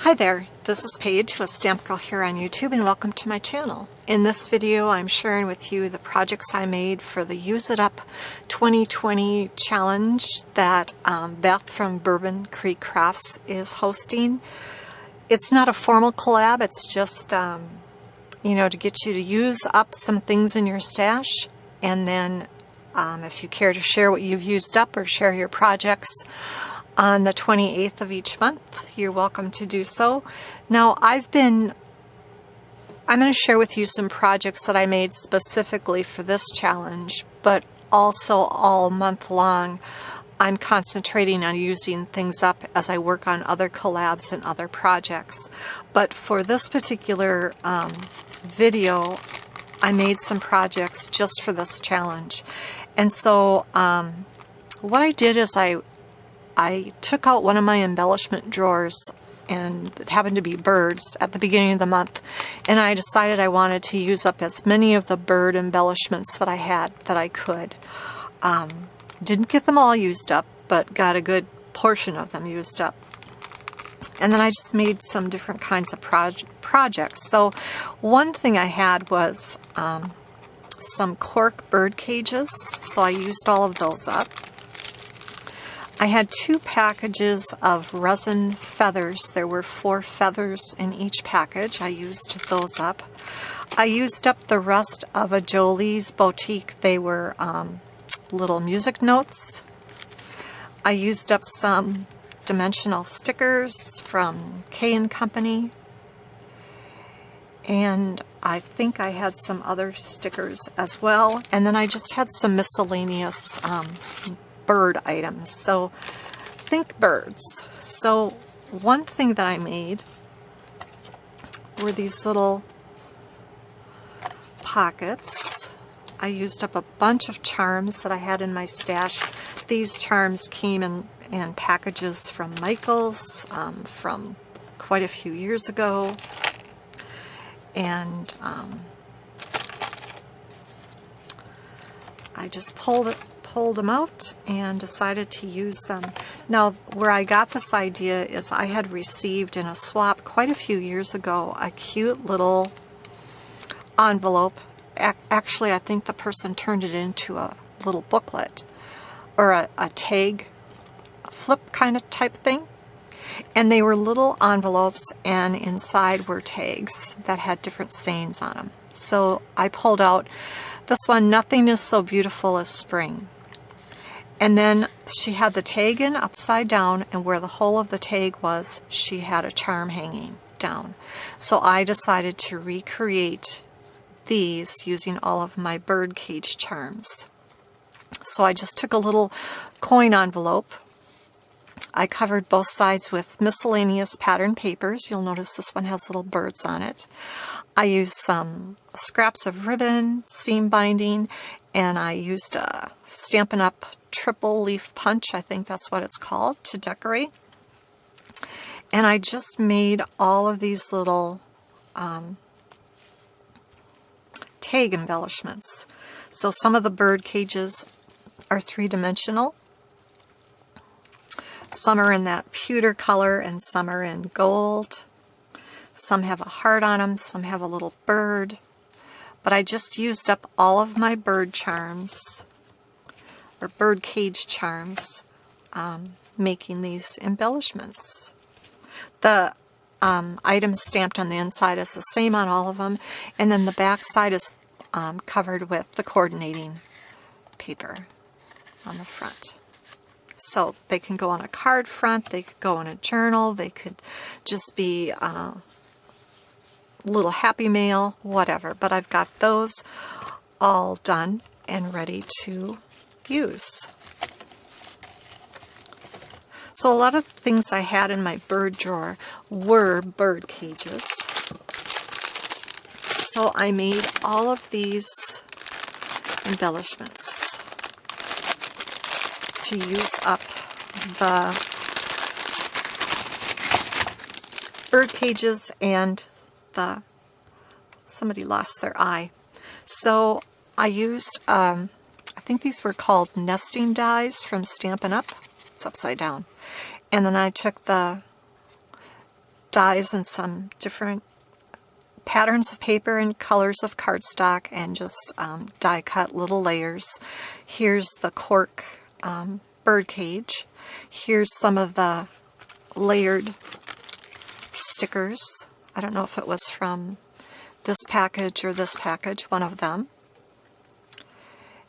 Hi there, this is Paige with Stamp Girl here on YouTube, and welcome to my channel. In this video I'm sharing with you the projects I made for the Use It Up 2020 challenge that Beth from Bourbon Creek Crafts is hosting. It's not a formal collab, it's just to get you to use up some things in your stash, and then if you care to share what you've used up or share your projects on the 28th of each month, you're welcome to do so. Now I'm going to share with you some projects that I made specifically for this challenge, but also all month long I'm concentrating on using things up as I work on other collabs and other projects. But for this particular video, I made some projects just for this challenge. And so what I did is I took out one of my embellishment drawers, and it happened to be birds at the beginning of the month, and I decided I wanted to use up as many of the bird embellishments that I had that I could. Didn't get them all used up, but got a good portion of them used up. And then I just made some different kinds of projects. So one thing I had was some cork bird cages, so I used all of those up. I had 2 packages of resin feathers. There were 4 feathers in each package. I used those up. I used up the rest of a Jolie's Boutique. They were little music notes. I used up some dimensional stickers from K & Company. And I think I had some other stickers as well. And then I just had some miscellaneous bird items. So think birds. So one thing that I made were these little pockets. I used up a bunch of charms that I had in my stash. These charms came in packages from Michaels from quite a few years ago, and I just pulled them out and decided to use them. Now, where I got this idea is I had received in a swap quite a few years ago a cute little envelope. Actually, I think the person turned it into a little booklet or a tag, a flip kind of type thing. And they were little envelopes, and inside were tags that had different sayings on them. So I pulled out this one, "Nothing is so beautiful as spring." And then she had the tag in upside down, and where the hole of the tag was, she had a charm hanging down. So I decided to recreate these using all of my bird cage charms. So I just took a little coin envelope. I covered both sides with miscellaneous pattern papers. You'll notice this one has little birds on it. I used some scraps of ribbon, seam binding, and I used a Stampin' Up! Triple leaf punch, I think that's what it's called, to decorate. And I just made all of these little tag embellishments. So some of the bird cages are 3-dimensional. Some are in that pewter color, and some are in gold. Some have a heart on them, some have a little bird. But I just used up all of my bird charms, or bird cage charms, making these embellishments. The item stamped on the inside is the same on all of them, and then the back side is covered with the coordinating paper on the front. So they can go on a card front, they could go in a journal, they could just be a little happy mail, whatever. But I've got those all done and ready to use. So a lot of the things I had in my bird drawer were bird cages. So I made all of these embellishments to use up the bird cages and somebody lost their eye. So I used, I think these were called nesting dies from Stampin' Up! It's upside down. And then I took the dies and some different patterns of paper and colors of cardstock, and just die cut little layers. Here's the cork bird cage. Here's some of the layered stickers. I don't know if it was from this package or this package, one of them.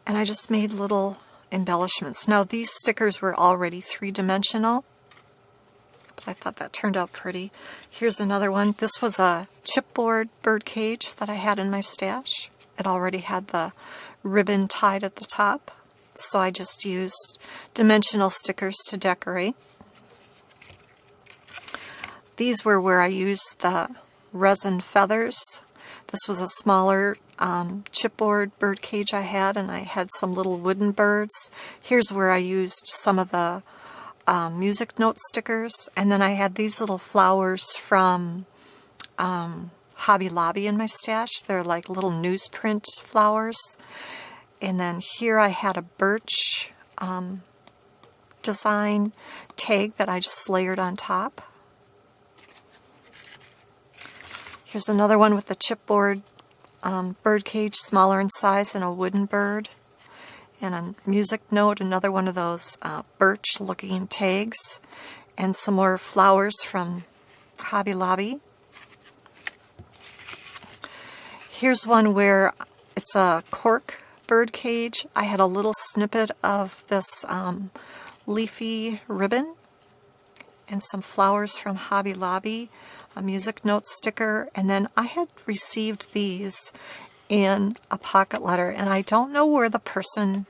And I just made little embellishments. Now these stickers were already three-dimensional, but I thought that turned out pretty. Here's another one. This was a chipboard bird cage that I had in my stash. It already had the ribbon tied at the top, so I just used dimensional stickers to decorate. These were where I used the resin feathers. This was a smaller chipboard bird cage I had, and I had some little wooden birds. Here's where I used some of the music note stickers, and then I had these little flowers from Hobby Lobby in my stash. They're like little newsprint flowers. And then here I had a birch design tag that I just layered on top. Here's another one with the chipboard bird cage, smaller in size, and a wooden bird. And a music note, another one of those birch-looking tags, and some more flowers from Hobby Lobby. Here's one where it's a cork bird cage. I had a little snippet of this leafy ribbon and some flowers from Hobby Lobby, a music note sticker, and then I had received these in a pocket letter, and I don't know where the person,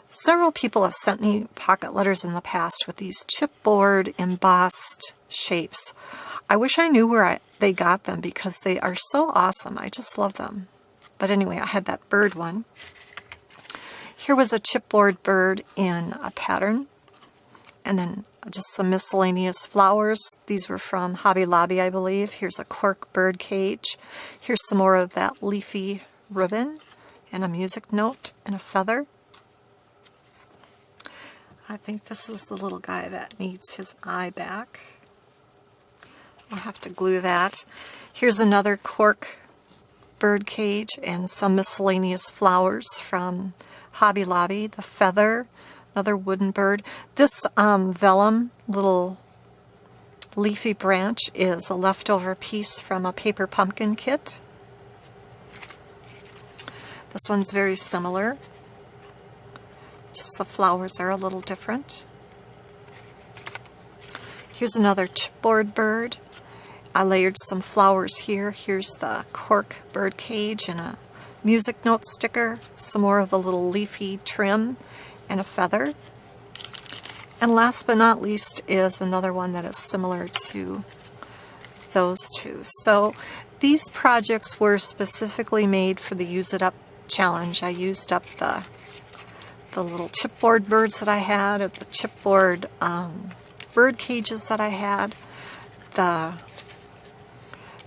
several people have sent me pocket letters in the past with these chipboard embossed shapes. I wish I knew where they got them, because they are so awesome. I just love them. But anyway, I had that bird one. Here was a chipboard bird in a pattern, and then just some miscellaneous flowers. These were from Hobby Lobby, I believe. Here's a cork bird cage. Here's some more of that leafy ribbon, and a music note, and a feather. I think this is the little guy that needs his eye back. I'll have to glue that. Here's another cork bird cage and some miscellaneous flowers from Hobby Lobby. The feather, another wooden bird. This vellum little leafy branch is a leftover piece from a paper pumpkin kit. This one's very similar, just the flowers are a little different. Here's another chipboard bird. I layered some flowers here. Here's the cork bird cage and a music note sticker, some more of the little leafy trim, and a feather. And last but not least is another one that is similar to those two. So these projects were specifically made for the Use It Up challenge. I used up the little chipboard birds that I had, the chipboard bird cages that I had, the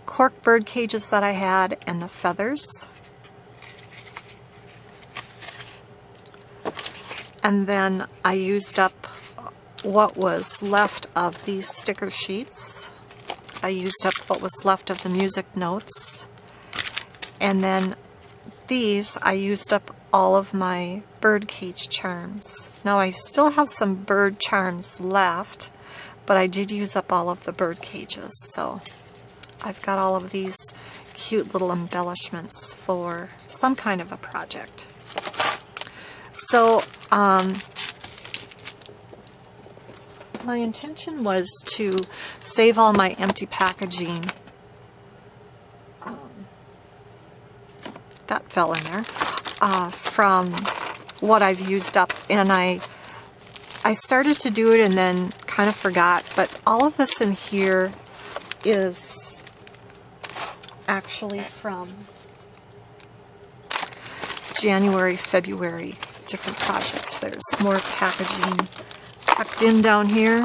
cork bird cages that I had, and the feathers. And then I used up what was left of these sticker sheets. I used up what was left of the music notes. And then these, I used up all of my bird cage charms. Now I still have some bird charms left, but I did use up all of the bird cages. So I've got all of these cute little embellishments for some kind of a project. So my intention was to save all my empty packaging. That fell in there. From what I've used up, and I started to do it and then kind of forgot, but all of this in here is actually from January, February, different projects. There's more packaging tucked in down here.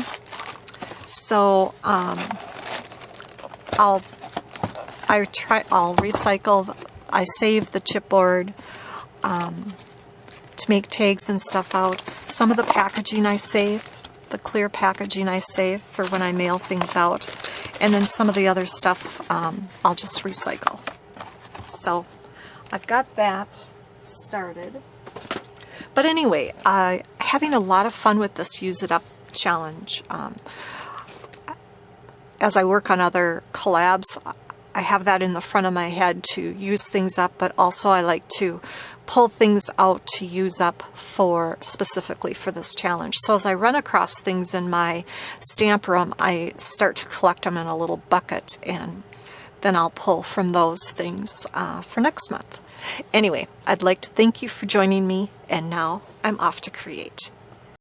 So I'll recycle. I saved the chipboard to make tags and stuff out. Some of the packaging I save, the clear packaging I save for when I mail things out. And then some of the other stuff I'll just recycle. So I've got that started. But anyway, having a lot of fun with this Use It Up challenge. As I work on other collabs, I have that in the front of my head to use things up, but also I like to pull things out to use up specifically for this challenge. So as I run across things in my stamp room, I start to collect them in a little bucket, and then I'll pull from those things for next month. Anyway, I'd like to thank you for joining me, and now I'm off to create.